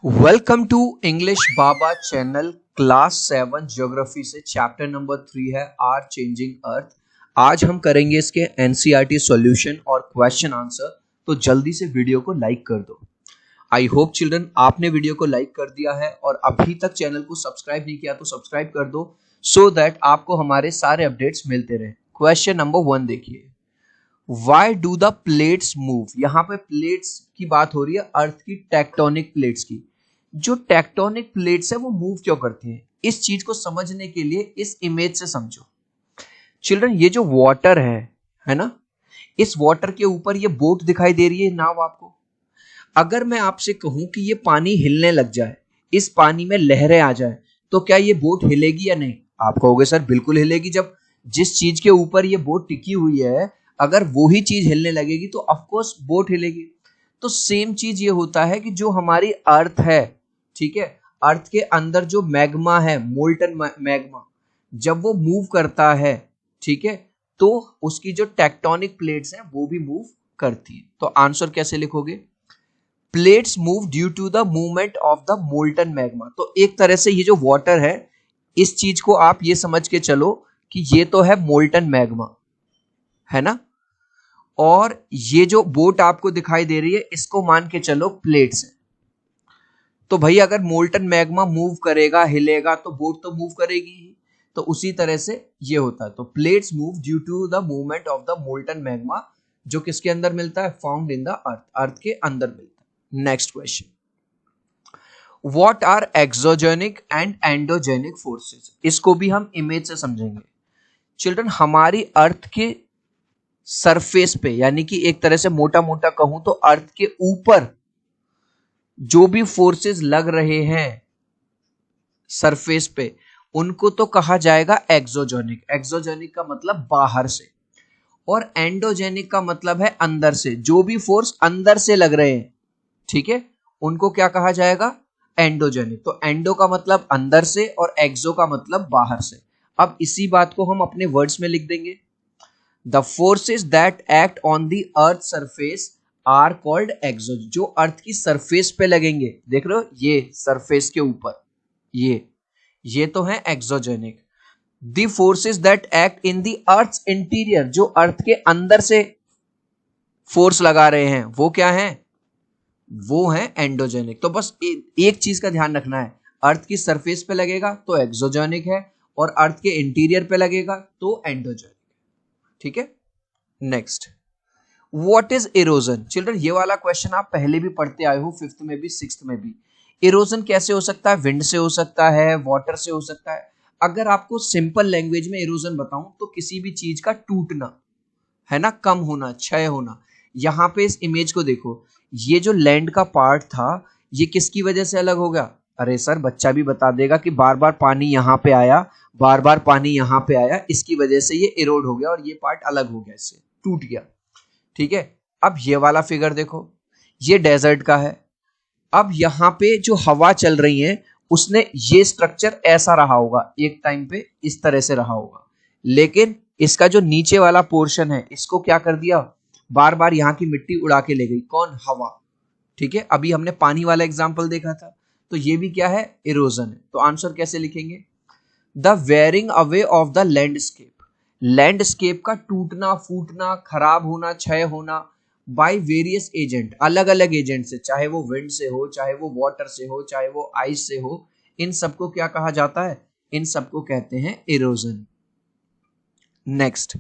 Welcome to English Baba channel class 7 geography से chapter number 3 है are changing earth. आज हम करेंगे इसके एनसीईआरटी सॉल्यूशन और क्वेश्चन आंसर। तो जल्दी से वीडियो को लाइक कर दो। आई होप चिल्ड्रन आपने वीडियो को लाइक कर दिया है और अभी तक चैनल को सब्सक्राइब नहीं किया तो सब्सक्राइब कर दो सो दैट आपको हमारे सारे अपडेट्स मिलते रहे। क्वेश्चन नंबर 1 देखिए, why do the plates move. यहाँ पे प्लेट्स की बात हो रही है, अर्थ की टेक्टोनिक प्लेट्स की। जो टेक्टोनिक प्लेट्स है वो मूव क्यों करती हैं, इस चीज को समझने के लिए इस इमेज से समझो। चिल्ड्रन ये जो वाटर है ना, इस वाटर के ऊपर ये बोट दिखाई दे रही है, नाव आपको। अगर मैं आपसे कहूं कि ये पानी हिलने लग जाए, इस पानी में लहरें आ जाए, तो क्या ये बोट हिलेगी या नहीं? आप कहोगे सर बिल्कुल हिलेगी। जब जिस चीज के ऊपर ये बोट टिकी हुई है, अगर वो ही चीज हिलने लगेगी तो ऑफकोर्स बोट हिलेगी। तो सेम चीज ये होता है कि जो हमारी अर्थ है, ठीक है, अर्थ के अंदर जो मैग्मा है, मोल्टन मैग्मा, जब वो मूव करता है, ठीक है, तो उसकी जो टेक्टोनिक प्लेट्स हैं वो भी मूव करती है। तो आंसर कैसे लिखोगे? Plates move due to the movement of the molten magma. तो एक तरह से ये जो वाटर है, इस चीज को आप ये समझ के चलो कि ये तो है मोल्टन मैग्मा, है ना, और ये जो बोट आपको दिखाई दे रही है इसको मान के चलो प्लेट्स है। तो भाई अगर मोल्टन मैग्मा मूव करेगा, हिलेगा, तो बोट तो मूव करेगी ही। तो उसी तरह से ये होता है। तो plates move due to the movement of the molten magma, जो किसके अंदर मिलता है? Found in the earth, earth के अंदर मिलता है। Next question, what are exogenic and endogenic forces. इसको भी हम इमेज से समझेंगे। चिल्ड्रन हमारी अर्थ के सरफेस पे, यानी कि एक तरह से मोटा मोटा कहूं तो अर्थ के ऊपर जो भी फोर्सेस लग रहे हैं सरफेस पे, उनको तो कहा जाएगा एक्सोजेनिक। एक्सोजेनिक का मतलब बाहर से, और एंडोजेनिक का मतलब है अंदर से। जो भी फोर्स अंदर से लग रहे हैं, ठीक है, उनको क्या कहा जाएगा? एंडोजेनिक। तो एंडो का मतलब अंदर से और एक्सो का मतलब बाहर से। अब इसी बात को हम अपने वर्ड्स में लिख देंगे। The forces that act on the earth surface are called exo. जो अर्थ की सरफेस पे लगेंगे, देख रहे हो, ये सरफेस के ऊपर, ये तो है exogenic. The forces that act in the earth interior, जो अर्थ के अंदर से फोर्स लगा रहे हैं, वो क्या है? वो है एंडोजेनिक। तो बस एक चीज का ध्यान रखना है, अर्थ की सरफेस पे लगेगा तो एक्सोजेनिक है, और अर्थ के इंटीरियर पे लगेगा तो एंडोजेनिक। ठीक है, next, what is erosion. Children ये वाला क्वेश्चन आप पहले भी पढ़ते आए हो, 5th में भी 6th में भी। इरोजन कैसे हो सकता है? विंड से हो सकता है, वाटर से हो सकता है। अगर आपको सिंपल लैंग्वेज में इरोजन बताऊं तो किसी भी चीज का टूटना, है ना, कम होना, क्षय होना। यहां पे इस इमेज को देखो, ये जो लैंड का पार्ट था, ये किसकी वजह से अलग हो गया? अरे सर बच्चा भी बता देगा कि बार बार पानी यहां पे आया, बार बार पानी यहां पे आया, इसकी वजह से ये इरोड हो गया और ये पार्ट अलग हो गया, इससे टूट गया। ठीक है, अब ये वाला फिगर देखो, ये डेजर्ट का है। अब यहां पे जो हवा चल रही है, उसने ये स्ट्रक्चर ऐसा रहा होगा, एक टाइम पे इस तरह से रहा होगा, लेकिन इसका जो नीचे वाला पोर्शन है, इसको क्या कर दिया? बार बार यहां की मिट्टी उड़ा के ले गई। कौन? हवा। ठीक है, अभी हमने पानी वाला एग्जांपल देखा था, तो ये भी क्या है? इरोजन है। तो आंसर कैसे लिखेंगे? The wearing away of the landscape. Landscape का टूटना, फूटना, खराब होना, क्षय होना बाय वेरियस एजेंट, अलग अलग एजेंट से, चाहे वो विंड से हो, चाहे वो वाटर से हो, चाहे वो आइस से हो, इन सबको क्या कहा जाता है? इन सबको कहते हैं erosion. Next,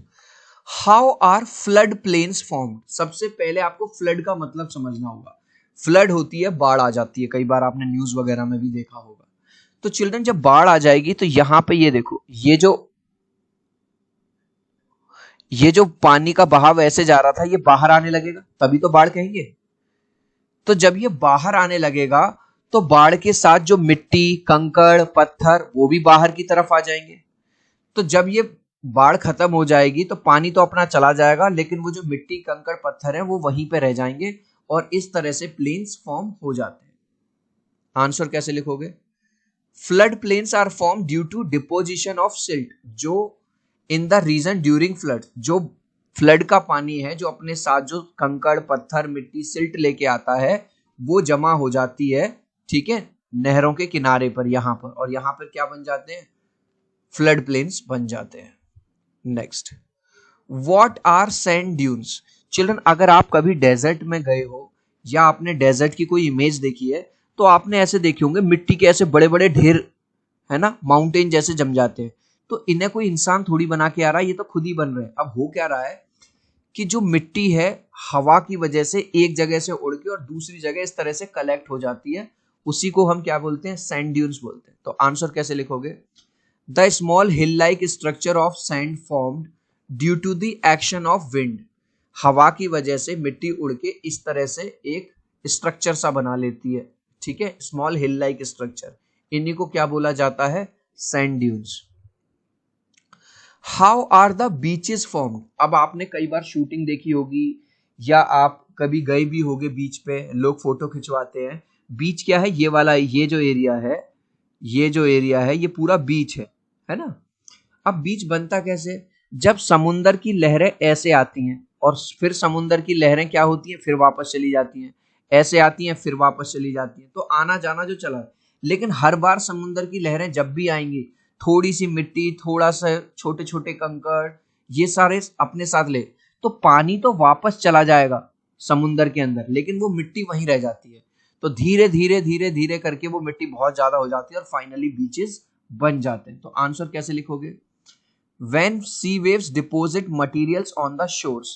how are flood plains formed. सबसे पहले आपको फ्लड का मतलब समझना होगा। फ्लड होती है, बाढ़ आ जाती है, कई बार आपने न्यूज वगैरह में भी देखा होगा। तो चिल्ड्रन जब बाढ़ आ जाएगी तो यहां पे ये देखो, ये जो पानी का बहाव ऐसे जा रहा था, ये बाहर आने लगेगा, तभी तो बाढ़ कहेंगे। तो जब ये बाहर आने लगेगा तो बाढ़ के साथ जो मिट्टी, कंकड़, पत्थर, वो भी बाहर की तरफ आ जाएंगे। तो जब ये बाढ़ खत्म हो जाएगी तो पानी तो अपना चला जाएगा, लेकिन वो जो मिट्टी, कंकड़, पत्थर है वो वहीं पे रह जाएंगे, और इस तरह से प्लेन्स फॉर्म हो जाते हैं। आंसर कैसे लिखोगे? Flood plains are form due to deposition of silt, जो in the region during flood, जो फ्लड का पानी है, जो अपने साथ जो कंकड़, पत्थर, मिट्टी, सिल्ट लेके आता है, वो जमा हो जाती है ठीक है, नहरों के किनारे पर यहाँ पर, और यहाँ पर क्या बन जाते हैं, फ्लड प्लेन्स बन जाते हैं। Next, what are sand dunes. Children, अगर आप कभी डेजर्ट में गए हो या आपने डेजर्ट की कोई इमेज देखी है तो आपने ऐसे देखे होंगे मिट्टी के ऐसे बड़े बड़े ढेर, है ना, माउंटेन जैसे जम जाते हैं। तो इन्हें कोई इंसान थोड़ी बना के आ रहा है, ये तो खुद ही बन रहे हैं। अब हो क्या रहा है कि जो मिट्टी है हवा की वजह से एक जगह से उड़ के और दूसरी जगह इस तरह से कलेक्ट हो जाती है, उसी को हम क्या बोलते हैं, सैंड ड्यून्स बोलते हैं। तो आंसर कैसे लिखोगे, the small hill like structure of sand formed due to the action of wind. हवा की वजह से मिट्टी उड़ के इस तरह से एक स्ट्रक्चर सा बना लेती है, ठीक है, स्मॉल हिल लाइक स्ट्रक्चर, इन्हीं को क्या बोला जाता है, sand dunes. How are the beaches formed. अब आपने कई बार शूटिंग देखी होगी या आप कभी गए भी होगे बीच पे, लोग फोटो खिंचवाते हैं। बीच क्या है, ये वाला, ये जो एरिया है, ये जो एरिया है ये पूरा बीच है ना। अब बीच बनता कैसे, जब समुंदर की लहरें ऐसे आती हैं और फिर समुंदर की लहरें क्या होती हैं, फिर वापस चली जाती हैं, ऐसे आती हैं फिर वापस चली जाती हैं, तो आना जाना जो चला। लेकिन हर बार समुंदर की लहरें जब भी आएंगी, थोड़ी सी मिट्टी, थोड़ा सा छोटे छोटे कंकड़, ये सारे अपने साथ ले, तो पानी तो वापस चला जाएगा समुंदर के अंदर, लेकिन वो मिट्टी वहीं रह जाती है। तो धीरे धीरे धीरे धीरे करके वो मिट्टी बहुत ज्यादा हो जाती है और फाइनली बीचेस बन जाते हैं। तो आंसर कैसे लिखोगे, When sea waves deposit materials on the shores,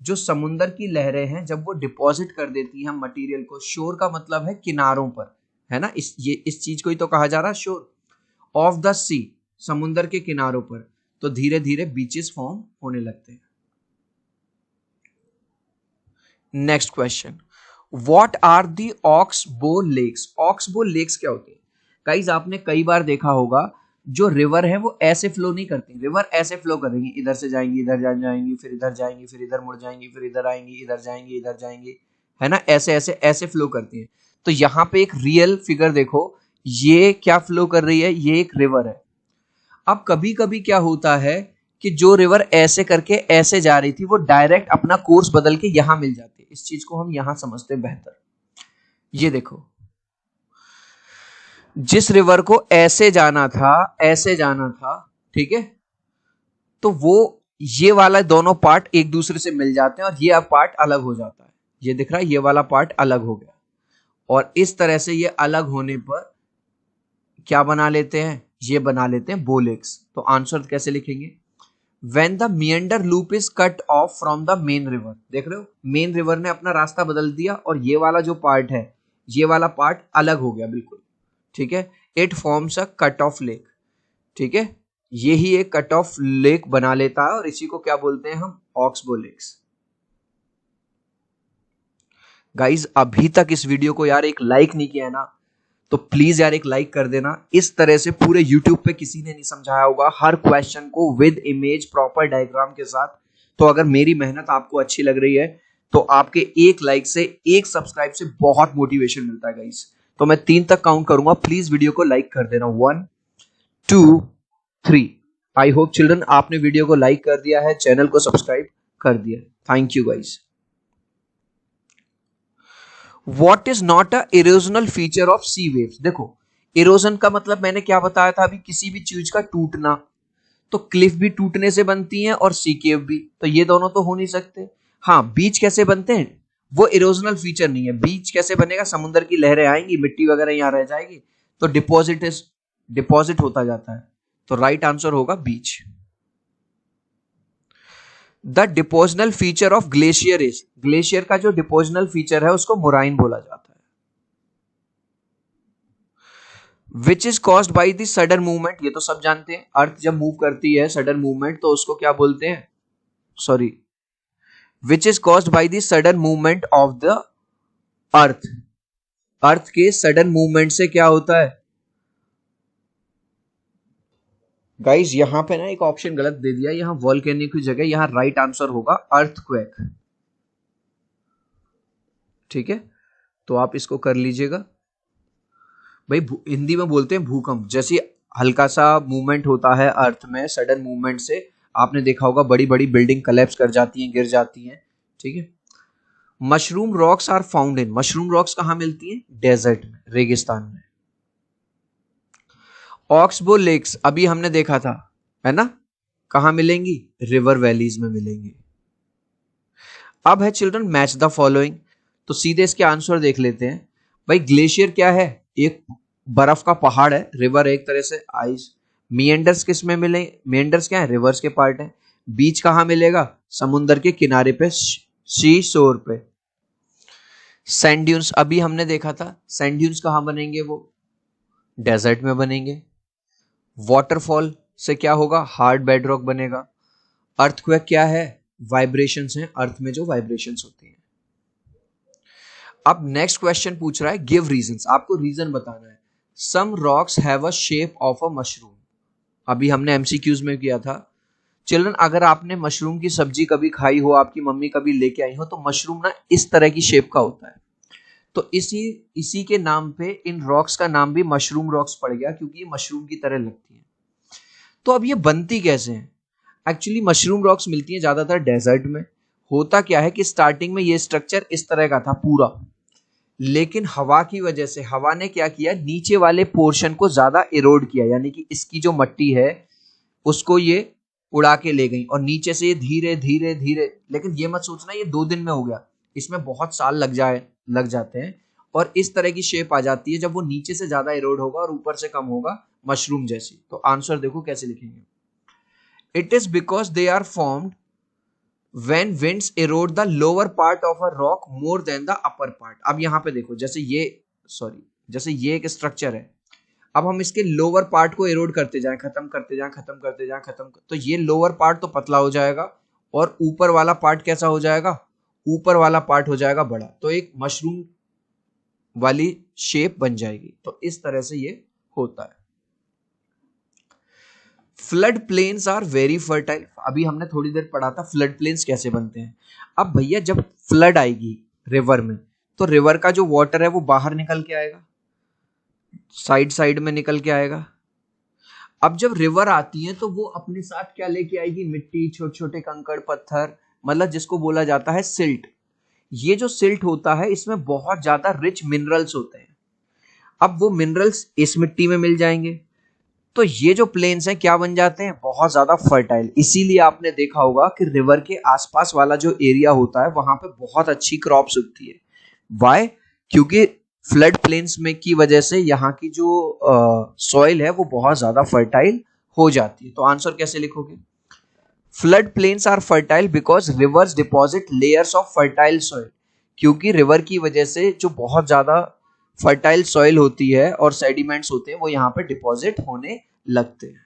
जो समुंदर की लहरें हैं जब वो डिपॉजिट कर देती हैं मटेरियल को, शोर का मतलब है किनारों पर, है ना, इस चीज को ही तो कहा जा रहा है शोर, ऑफ द सी, समुंदर के किनारों पर, तो धीरे धीरे बीचेस फॉर्म होने लगते हैं। Next question, what are the oxbow lakes. Oxbow lakes क्या होती है, गाइस आपने कई बार देखा होगा जो रिवर है वो ऐसे फ्लो नहीं करती, रिवर ऐसे फ्लो करेंगी, इधर से जाएंगी, इधर जाएंगी, फिर इधर जाएंगी, फिर इधर मुड़ जाएंगी, फिर इधर आएंगी, इधर जाएंगी, इधर जाएंगी, है ना, ऐसे ऐसे ऐसे फ्लो करती है। तो यहाँ पे एक रियल फिगर देखो, ये क्या फ्लो कर रही है, ये एक रिवर है। अब कभी कभी क्या होता है कि जो रिवर ऐसे करके ऐसे जा रही थी वो डायरेक्ट अपना कोर्स बदल के यहां मिल जाती है, इस चीज को हम यहां समझते हैं बेहतर। ये देखो, जिस रिवर को ऐसे जाना था, ऐसे जाना था, ठीक है, तो वो ये वाला दोनों पार्ट एक दूसरे से मिल जाते हैं और ये अब पार्ट अलग हो जाता है। ये दिख रहा है, ये वाला पार्ट अलग हो गया, और इस तरह से ये अलग होने पर क्या बना लेते हैं, ये बना लेते हैं बोलेक्स। तो आंसर कैसे लिखेंगे, When the meander loop is cut off from the main river, देख रहे हो, मेन रिवर ने अपना रास्ता बदल दिया और ये वाला जो पार्ट है, ये वाला पार्ट अलग हो गया बिल्कुल, ठीक है, it forms a cut off lake, ठीक है, यही एक कट ऑफ लेक बना लेता है और इसी को क्या बोलते हैं हम, ऑक्सबो लेक्स। गाइज अभी तक इस वीडियो को यार एक लाइक नहीं किया है ना, तो प्लीज यार एक लाइक कर देना। इस तरह से पूरे YouTube पे किसी ने नहीं समझाया होगा हर क्वेश्चन को विद इमेज प्रॉपर डायग्राम के साथ। तो अगर मेरी मेहनत आपको अच्छी लग रही है तो आपके एक लाइक से, एक सब्सक्राइब से बहुत मोटिवेशन मिलता है गाइस। तो मैं 3 तक काउंट करूंगा, प्लीज वीडियो को लाइक कर देना, 1 2 3। आई होप चिल्ड्रन आपने वीडियो को लाइक कर दिया है, चैनल को सब्सक्राइब कर दिया है। Thank you guys. What is not a erosional feature of sea waves? देखो, इरोजन का मतलब मैंने क्या बताया था अभी, किसी भी चीज का टूटना। तो क्लिफ भी टूटने से बनती हैं और सी केव भी, तो ये दोनों तो हो नहीं सकते। हाँ, बीच कैसे बनते हैं, वो इरोजनल फीचर नहीं है। बीच कैसे बनेगा, समुद्र की लहरें आएंगी, मिट्टी वगैरह यहाँ रह जाएगी, तो डिपॉजिट होता जाता है। तो राइट आंसर होगा beach. The depositional feature of glacier is, glacier का जो डिपोजनल फीचर है उसको मोराइन बोला जाता है। विच is caused by the sudden movement, ये तो सब जानते हैं, अर्थ जब मूव करती है सडन मूवमेंट तो उसको क्या बोलते हैं, sorry, which is caused by the sudden movement of the earth, earth के सडन मूवमेंट से क्या होता है गाइस, यहां पे ना एक ऑप्शन गलत दे दिया, यहां वॉल्केनिक की जगह यहां राइट आंसर होगा अर्थक्वेक, ठीक है, तो आप इसको कर लीजिएगा। भाई हिंदी में बोलते हैं भूकंप, जैसे हल्का सा मूवमेंट होता है अर्थ में, सडन मूवमेंट से आपने देखा होगा बड़ी बड़ी बिल्डिंग कलेप्स कर जाती हैं, गिर जाती हैं, ठीक है। Mushroom rocks are found in, mushroom rocks कहां मिलती हैं? डेजर्ट में, रेगिस्तान में। ऑक्सबो लेक्स अभी हमने देखा था, है ना, कहां मिलेंगी? रिवर वैलीज में मिलेंगी। अब है चिल्ड्रन मैच द फॉलोइंग, तो सीधे इसके आंसर देख लेते हैं। भाई ग्लेशियर क्या है? एक बर्फ का पहाड़ है, रिवर एक तरह से आइस। मिएंडर्स किस में मिले? मिएंडर्स क्या है? रिवर्स के पार्ट है। बीच कहां मिलेगा? समुद्र के किनारे पे, सी शोर पे। सैंड ड्यून्स अभी हमने देखा था, सैंड ड्यून्स कहां बनेंगे? वो डेजर्ट में बनेंगे। वाटरफॉल से क्या होगा? हार्ड बेडरॉक बनेगा। अर्थक्वेक क्या है? वाइब्रेशंस हैं, अर्थ में जो वाइब्रेशंस होती हैं। अब नेक्स्ट क्वेश्चन पूछ रहा है गिव रीजंस, आपको रीजन बताना है। Some rocks have a shape of a mushroom, अभी हमने एमसीक्यूज में किया था। चिल्ड्रन अगर आपने मशरूम की सब्जी कभी खाई हो, आपकी मम्मी कभी लेके आई हो, तो मशरूम ना इस तरह की शेप का होता है। तो इसी इसी के नाम पे इन रॉक्स का नाम भी मशरूम रॉक्स पड़ गया, क्योंकि ये मशरूम की तरह लगती है। तो अब ये बनती कैसे हैं? एक्चुअली मशरूम रॉक्स मिलती हैं ज्यादातर डेजर्ट में। होता क्या है कि स्टार्टिंग में ये स्ट्रक्चर इस तरह का था पूरा, लेकिन हवा की वजह से, हवा ने क्या किया, नीचे वाले पोर्शन को ज्यादा इरोड किया, यानी कि इसकी जो मट्टी है उसको ये उड़ा के ले गई, और नीचे से ये धीरे धीरे धीरे, लेकिन ये मत सोचना ये 2 दिन में हो गया, इसमें बहुत साल लग जाते हैं, और इस तरह की शेप आ जाती है जब वो नीचे से ज्यादा इरोड होगा और ऊपर से कम होगा, मशरूम जैसी। तो आंसर देखो कैसे लिखेंगे। It is because they are formed when winds erode the lower part of a rock more than the upper part। अब यहां पे देखो, जैसे ये एक स्ट्रक्चर है, अब हम इसके लोअर पार्ट को एरोड करते जाएं, खत्म करते जाएं, खत्म करते जाएं, तो ये लोअर पार्ट तो पतला हो जाएगा, और ऊपर वाला पार्ट कैसा हो जाएगा? ऊपर वाला पार्ट हो जाएगा बड़ा, तो एक मशरूम वाली शेप बन जाएगी। तो इस तरह से ये होता है। Flood plains are very fertile, अभी हमने थोड़ी देर पढ़ा था फ्लड प्लेन्स कैसे बनते हैं। अब भैया जब फ्लड आएगी रिवर में, तो रिवर का जो वाटर है वो बाहर निकल के आएगा, साइड साइड में निकल के आएगा। अब जब रिवर आती है तो वो अपने साथ क्या लेके आएगी? मिट्टी, छोटे छोटे कंकड़ पत्थर, मतलब जिसको बोला जाता है सिल्ट। ये जो सिल्ट होता है इसमें बहुत ज्यादा रिच मिनरल्स होते हैं। अब वो मिनरल्स इस मिट्टी में मिल जाएंगे, तो ये जो प्लेन्स हैं क्या बन जाते हैं? बहुत ज्यादा फर्टाइल। इसीलिए आपने देखा होगा कि रिवर के आसपास वाला जो एरिया होता है वहां पे बहुत अच्छी क्रॉप्स उगती है। वाई? क्योंकि फ्लड प्लेन्स में की वजह से यहाँ की जो सॉइल है वो बहुत ज्यादा फर्टाइल हो जाती है। तो आंसर कैसे लिखोगे? Flood plains are fertile because rivers deposit layers of fertile soil, क्योंकि रिवर की वजह से जो बहुत ज्यादा फर्टाइल सॉइल होती है और सेडिमेंट्स होते हैं वो यहाँ पे डिपॉजिट होने लगते हैं।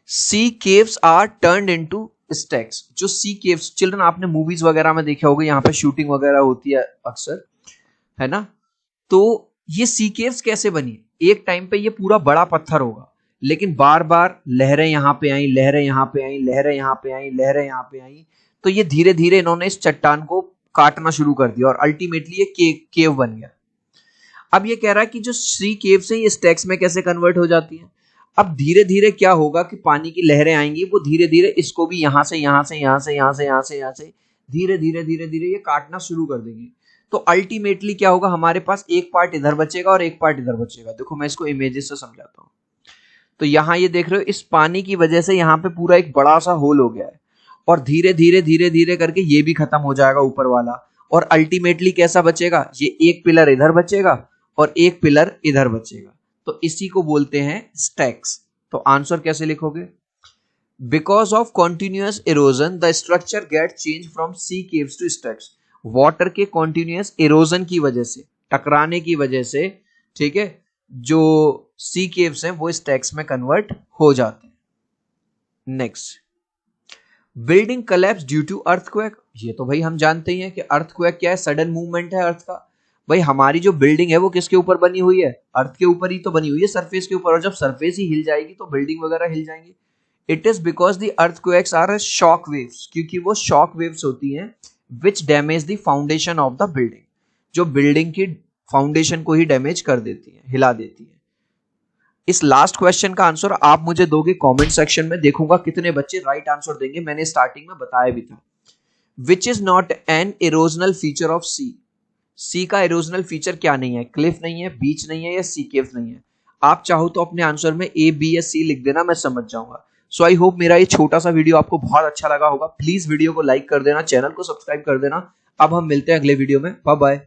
Sea caves are turned into stacks, जो सी केव्स, चिल्ड्रन आपने मूवीज वगैरह में देखे होंगे, यहाँ पे शूटिंग वगैरह होती है अक्सर, है ना। तो ये सी केव्स कैसे बनी? एक टाइम पे ये पूरा बड़ा पत्थर होगा, लेकिन बार बार लहरें यहाँ पे आई, लहरें यहाँ पे आई, लहरें यहाँ पे आई, लहरें यहाँ पे आई, तो ये धीरे धीरे इन्होंने इस चट्टान को काटना शुरू कर दिया और अल्टीमेटली ये केव बन गया। अब ये कह रहा है कि जो सी केव से ये स्टैक्स में कैसे कन्वर्ट हो जाती है। अब धीरे धीरे क्या होगा कि पानी की लहरें आएंगी, वो धीरे धीरे इसको भी यहाँ से यहाँ से यहाँ से यहाँ से यहाँ से यहाँ से धीरे धीरे धीरे धीरे ये काटना शुरू कर देंगे। तो अल्टीमेटली क्या होगा, हमारे पास एक पार्ट इधर बचेगा और एक पार्ट इधर बचेगा। देखो मैं इसको इमेजेस से समझाता हूँ। तो यहाँ ये देख रहे हो, इस पानी की वजह से यहाँ पे पूरा एक बड़ा सा होल हो गया है, और धीरे धीरे धीरे धीरे करके ये भी खत्म हो जाएगा ऊपर वाला, और अल्टीमेटली कैसा बचेगा? ये एक पिलर इधर बचेगा और एक पिलर इधर बचेगा। तो इसी को बोलते हैं स्टैक्स। तो आंसर कैसे लिखोगे? Because of continuous erosion the structure get change from sea caves to stacks. Water के कॉन्टिन्यूअस इरोजन की वजह से, टकराने की वजह से, ठीक है, जो सी केव्स हैं वो स्टैक्स में कन्वर्ट हो जाते हैं। Next, building collapse due to earthquake. ये तो भाई हम जानते ही हैं कि अर्थक्वेक क्या है? सडन मूवमेंट है अर्थ का। भाई हमारी जो बिल्डिंग है वो किसके ऊपर बनी हुई है? अर्थ के ऊपर ही तो बनी हुई है, सरफेस के ऊपर, और जब सरफेस ही हिल जाएगी तो बिल्डिंग वगैरह हिल जाएंगी। It is because the earthquakes are shock waves, क्योंकि वो शॉक वेव्स होती हैं which damage the foundation of the building, जो बिल्डिंग की फाउंडेशन को ही डैमेज कर देती है, हिला देती है। इस लास्ट क्वेश्चन का आंसर आप मुझे दोगे कमेंट सेक्शन में, देखूंगा कितने बच्चे राइट आंसर देंगे। मैंने स्टार्टिंग में बताया भी था। Which is not an erosional feature of sea. Sea का इरोजनल फीचर क्या नहीं है? क्लिफ नहीं है, बीच नहीं है या सी केव नहीं है। आप चाहो तो अपने आंसर में ए, बी या सी लिख देना, मैं समझ जाऊंगा। सो आई होप मेरा ये छोटा सा वीडियो आपको बहुत अच्छा लगा होगा। प्लीज वीडियो को लाइक कर देना, चैनल को सब्सक्राइब कर देना। अब हम मिलते हैं अगले वीडियो में। Bye bye.